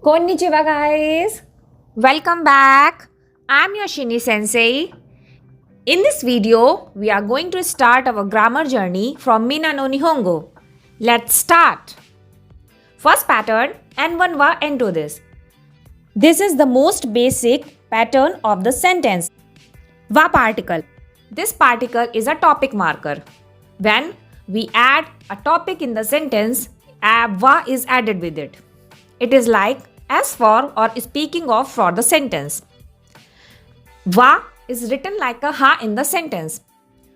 Konnichiwa guys! Welcome back. I'm your Shini Sensei. In this video, we are going to start our grammar journey from Minna no nihongo. Let's start. First pattern, N1 wa N2 this. This is the most basic pattern of the sentence. Va particle. This particle is a topic marker. When we add a topic in the sentence, va is added with it. It is like as for or speaking of for the sentence. Va is written like a ha in the sentence.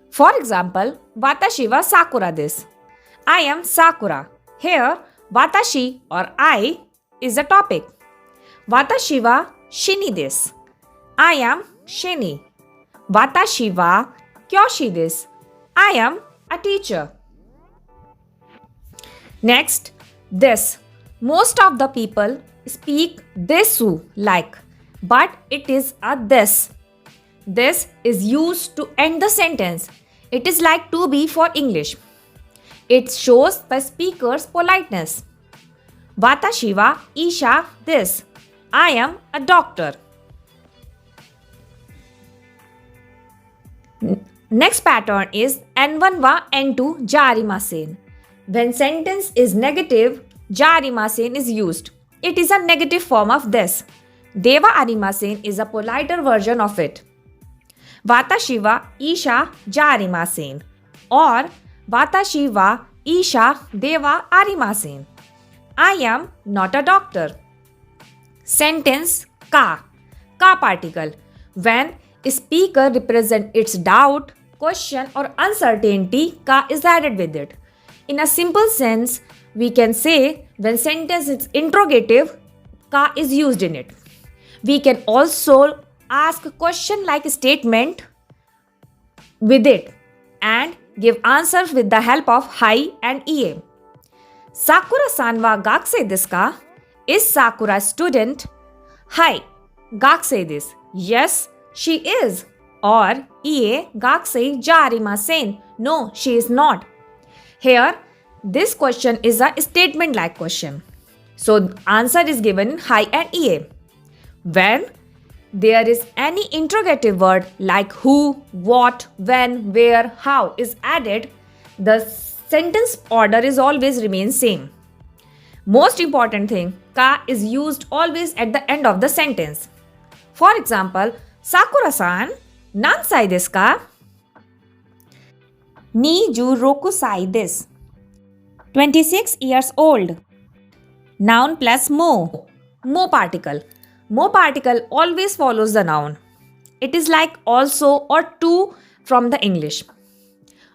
For example, watashi wa sakura desu. I am Sakura. Here, watashi or I is a topic. Watashi wa shini desu. I am Shini. Watashi wa kyoshi desu. I am a teacher. Next, this. Most of the people speak desu like, but it is a this. This is used to end the sentence. It is like to be for English. It shows the speaker's politeness. Watashi wa isha desu. I am a doctor. Next pattern is N1 wa N2 jarimasen. When sentence is negative, jarimasen is used. It is a negative form of this. Deva arimasen is a politer version of it. Watashi wa isha jarimasen or watashi wa isha deva arimasen. I am not a doctor. Sentence ka particle. When speaker represents its doubt, question or uncertainty, ka is added with it. In a simple sense, we can say when sentence is interrogative, ka is used in it. We can also ask a question like statement with it and give answers with the help of hi and ie. Sakura-san wa gakusei desu ka? Is Sakura a student? Hi, gakusei desu. Yes, she is. Or ie gakusei ja arimasen. No, she is not. Here, this question is a statement-like question. So, answer is given hi and ie. When there is any interrogative word like who, what, when, where, how is added, the sentence order is always remains same. Most important thing, ka is used always at the end of the sentence. For example, Sakura-san, nansai desu ka? Ni ju rokusai desu. 26 years old. Noun plus mo. Mo particle. Mo particle always follows the noun. It is like also or to from the English.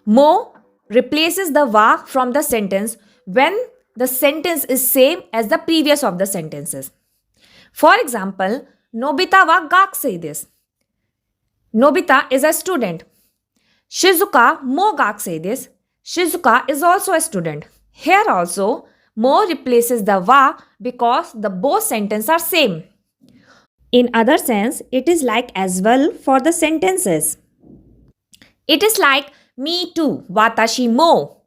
Mo replaces the va from the sentence when the sentence is same as the previous of the sentences. For example, Nobita wa gakusei desu. Nobita is a student. Shizuka mo gakusei desu. Shizuka is also a student. Here also, mo replaces the va because the both sentences are same. In other sense, it is like as well for the sentences. It is like me too, watashi mo.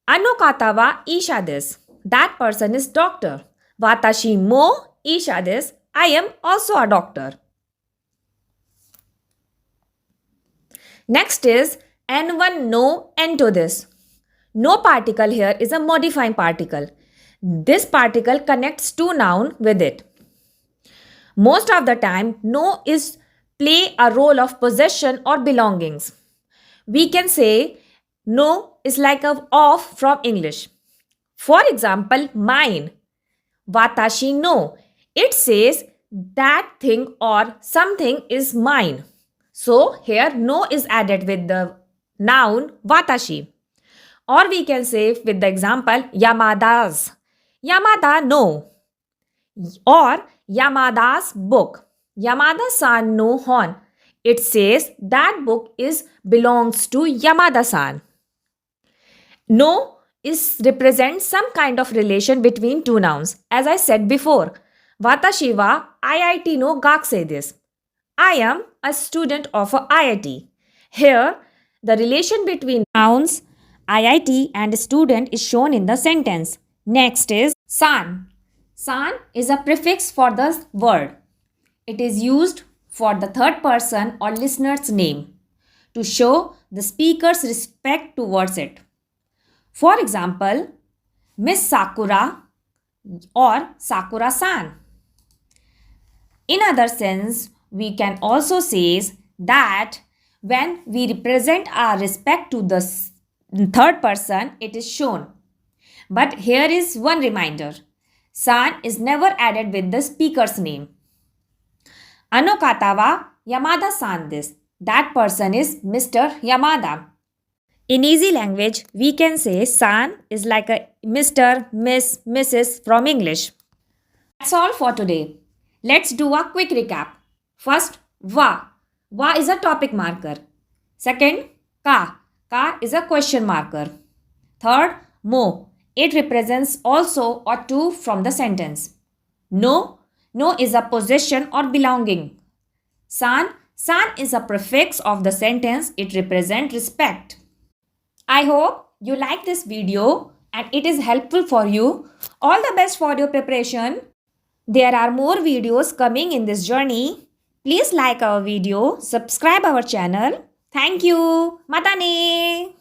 Anokata wa isha desu. That person is doctor. Watashi mo isha desu. I am also a doctor. Next is N1 no N2 desu. No particle here is a modifying particle. This particle connects two noun with it. Most of the time, no is play a role of possession or belongings. We can say no is like a of from English. For example, mine. Watashi no. It says that thing or something is mine. So here no is added with the noun watashi. Or we can say with the example Yamada's. Yamada no. Or Yamada's book. Yamada-san no hon. It says that book belongs to Yamada-san. No is represents some kind of relation between two nouns. As I said before, watashi wa IIT no gakusei desu. I am a student of a IIT. Here, the relation between nouns IIT and student is shown in the sentence. Next is san. San is a prefix for the word. It is used for the third person or listener's name to show the speaker's respect towards it. For example, Miss Sakura or Sakura-san. In other sense, we can also say that when we represent our respect to the third person, it is shown. But here is one reminder. San is never added with the speaker's name. Anokata wa Yamada-san desu. That person is Mr. Yamada. In easy language, we can say san is like a Mr., Miss, Mrs. from English. That's all for today. Let's do a quick recap. First, wa. Wa is a topic marker. Second, ka. Ka is a question marker. Third, mo. It represents also or to from the sentence. No. No is a possession or belonging. San. San is a prefix of the sentence. It represents respect. I hope you like this video and it is helpful for you. All the best for your preparation. There are more videos coming in this journey. Please like our video, subscribe our channel. Thank you. Mata ne.